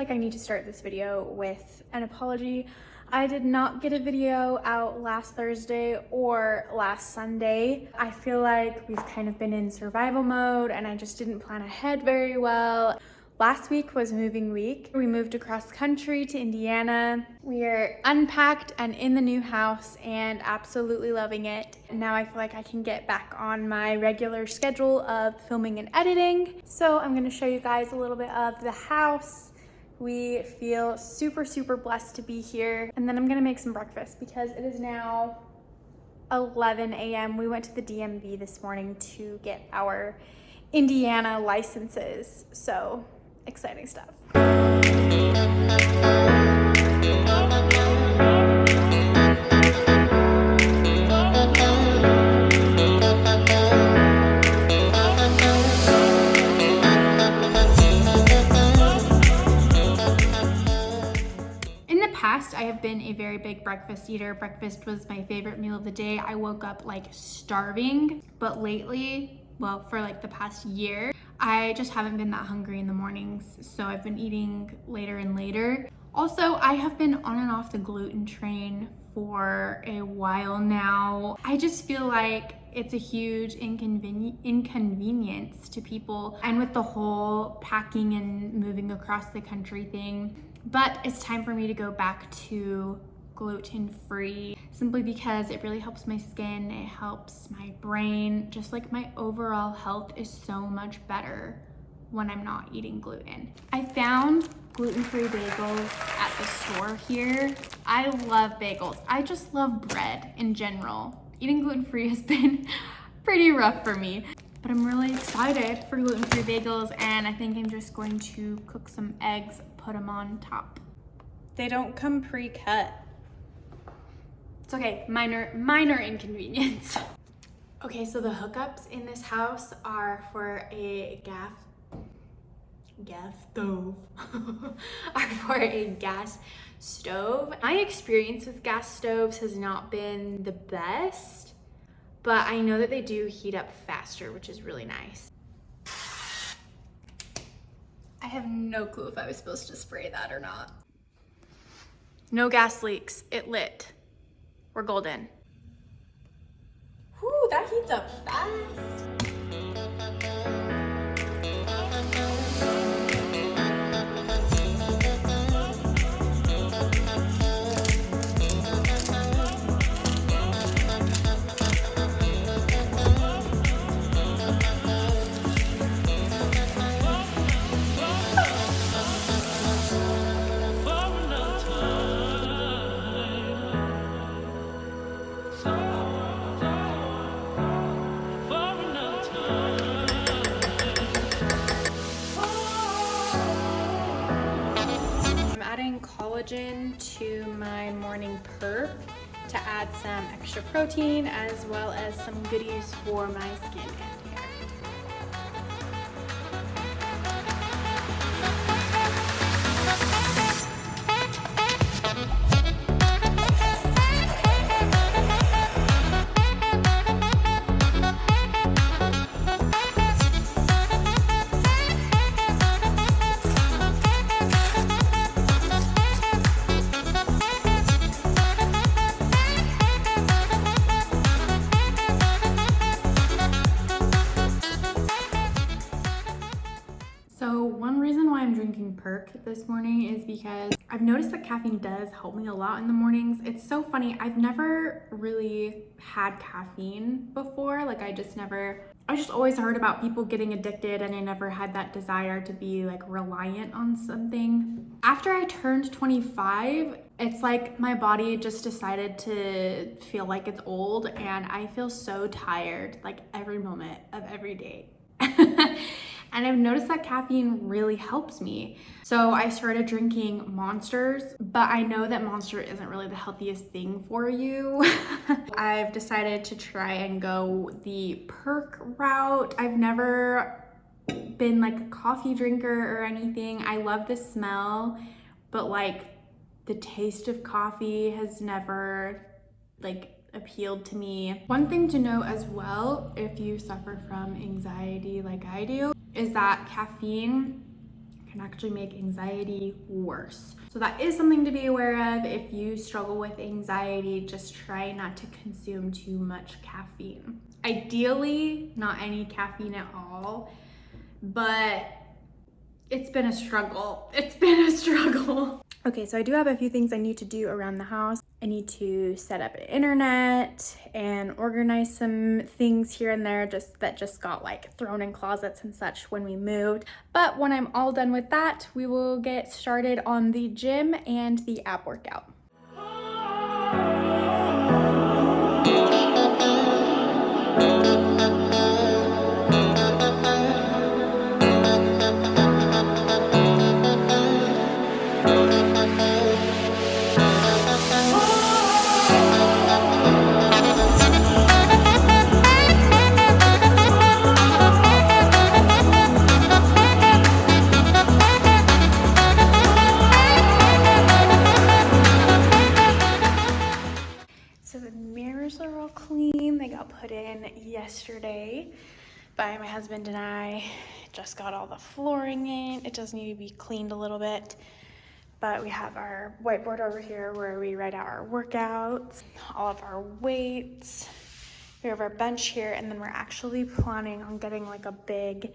like I need to start this video with an apology. I did not get a video out last Thursday or last Sunday. I feel like we've kind of been in survival mode and I just didn't plan ahead very well. Last week was moving week. We moved across country to Indiana. We are unpacked and in the new house and absolutely loving it. Now I feel like I can get back on my regular schedule of filming and editing. So I'm gonna show you guys a little bit of the house. We feel super, super blessed to be here. And then I'm gonna make some breakfast because it is now 11 a.m. We went to the DMV this morning to get our Indiana licenses. So exciting stuff. I have been a very big breakfast eater. Breakfast was my favorite meal of the day. I woke up like starving, but lately, well, for like the past year, I just haven't been that hungry in the mornings. So I've been eating later and later. Also, I have been on and off the gluten train for a while now. I just feel like it's a huge inconvenience to people, and with the whole packing and moving across the country thing. But it's time for me to go back to gluten-free, simply because it really helps my skin, it helps my brain, just like my overall health is so much better when I'm not eating gluten. I found gluten-free bagels at the store here. I love bagels. I just love bread in general. Eating gluten-free has been pretty rough for me, but I'm really excited for gluten-free bagels, and I think I'm just going to cook some eggs, put them on top. They don't come pre-cut. It's okay, minor inconvenience. Okay, so the hookups in this house are for a gas stove. Are for a gas stove. My experience with gas stoves has not been the best, but I know that they do heat up faster, which is really nice. I have no clue if I was supposed to spray that or not. No gas leaks, it lit. We're golden. Whew, that heats up fast. Collagen to my morning perk to add some extra protein as well as some goodies for my skin and hair. Perk this morning is because I've noticed that caffeine does help me a lot in the mornings. It's so funny, I've never really had caffeine before. Like I just always heard about people getting addicted, and I never had that desire to be like reliant on something. After I turned 25, it's like my body just decided to feel like it's old, and I feel so tired like every moment of every day. And I've noticed that caffeine really helps me. So I started drinking Monsters, but I know that Monster isn't really the healthiest thing for you. I've decided to try and go the perk route. I've never been like a coffee drinker or anything. I love the smell, but like the taste of coffee has never like appealed to me. One thing to know as well, if you suffer from anxiety like I do, is that caffeine can actually make anxiety worse. So that is something to be aware of. If you struggle with anxiety, just try not to consume too much caffeine. Ideally, not any caffeine at all, but it's been a struggle. It's been a struggle. Okay, so I do have a few things I need to do around the house. I need to set up an internet and organize some things here and there that just got like thrown in closets and such when we moved. But when I'm all done with that, we will get started on the gym and the ab workout. Put in yesterday by my husband and I. Just got all the flooring in. It does need to be cleaned a little bit, but we have our whiteboard over here where we write out our workouts, all of our weights. We have our bench here, and then we're actually planning on getting like a big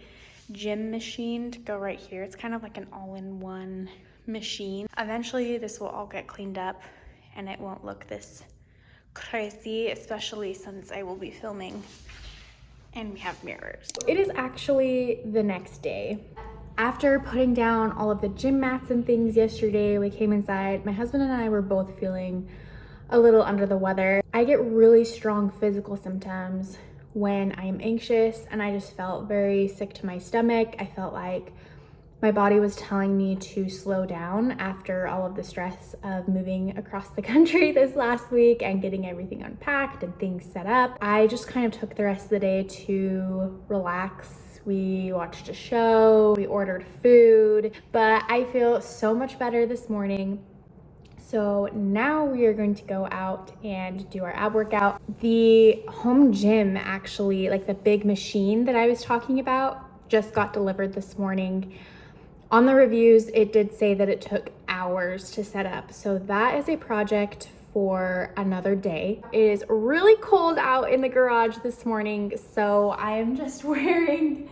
gym machine to go right here. It's kind of like an all-in-one machine. Eventually this will all get cleaned up and it won't look this crazy, especially since I will be filming and we have mirrors. It is actually the next day. After putting down all of the gym mats and things yesterday, we came inside. My husband and I were both feeling a little under the weather. I get really strong physical symptoms when I am anxious, and I just felt very sick to my stomach. I felt like my body was telling me to slow down after all of the stress of moving across the country this last week and getting everything unpacked and things set up. I just kind of took the rest of the day to relax. We watched a show, we ordered food, but I feel so much better this morning. So now we are going to go out and do our ab workout. The home gym, actually, like the big machine that I was talking about, just got delivered this morning. On the reviews, it did say that it took hours to set up. So that is a project for another day. It is really cold out in the garage this morning, so I am just wearing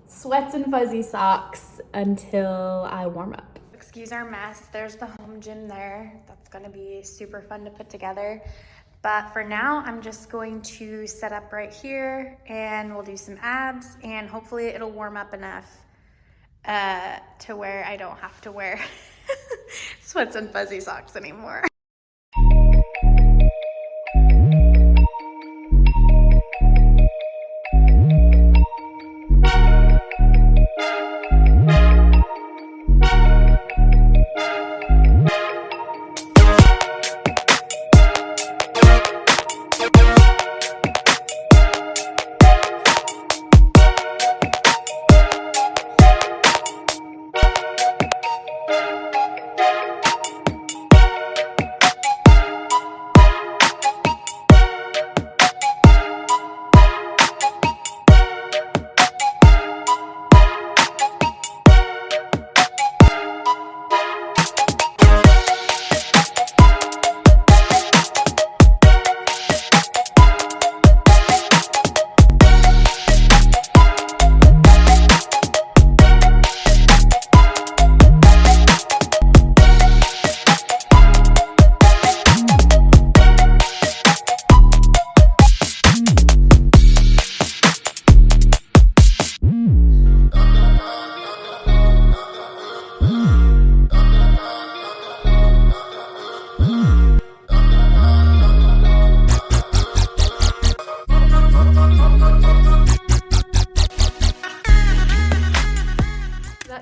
sweats and fuzzy socks until I warm up. Excuse our mess. There's the home gym there. That's gonna be super fun to put together. But for now, I'm just going to set up right here and we'll do some abs, and hopefully it'll warm up enough to where I don't have to wear sweats and fuzzy socks anymore.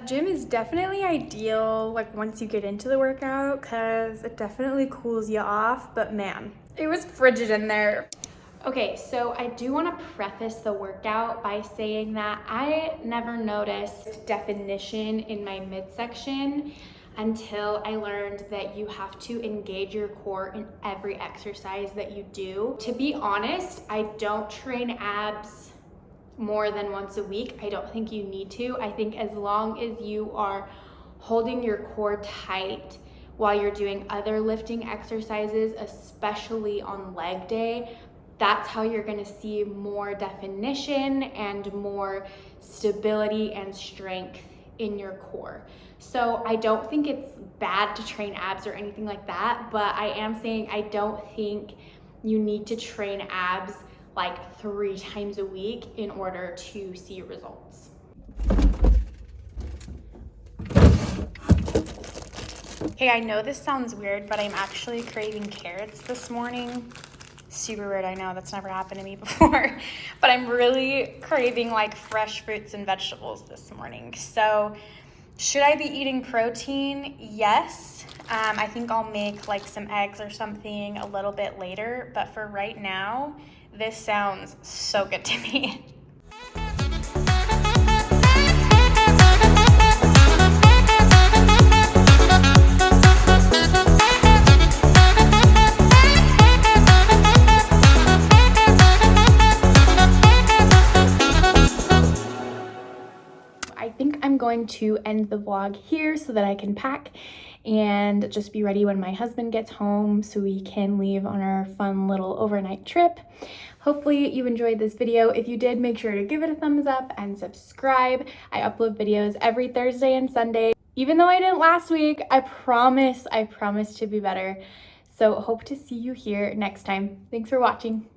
Gym is definitely ideal like once you get into the workout, because it definitely cools you off, but man, it was frigid in there. Okay, so I do want to preface the workout by saying that I never noticed definition in my midsection until I learned that you have to engage your core in every exercise that you do. To be honest, I don't train abs more than once a week. I don't think you need to. I think as long as you are holding your core tight while you're doing other lifting exercises, especially on leg day, that's how you're gonna see more definition and more stability and strength in your core. So I don't think it's bad to train abs or anything like that, but I am saying I don't think you need to train abs like 3 times a week in order to see results. Hey, I know this sounds weird, but I'm actually craving carrots this morning. Super weird, I know, that's never happened to me before, but I'm really craving like fresh fruits and vegetables this morning. So should I be eating protein? Yes. I think I'll make like some eggs or something a little bit later, but for right now, this sounds so good to me. I think I'm going to end the vlog here so that I can pack and just be ready when my husband gets home so we can leave on our fun little overnight trip. Hopefully you enjoyed this video. If you did, make sure to give it a thumbs up and subscribe. I upload videos every Thursday and Sunday. Even though I didn't last week, I promise to be better. So hope to see you here next time. Thanks for watching.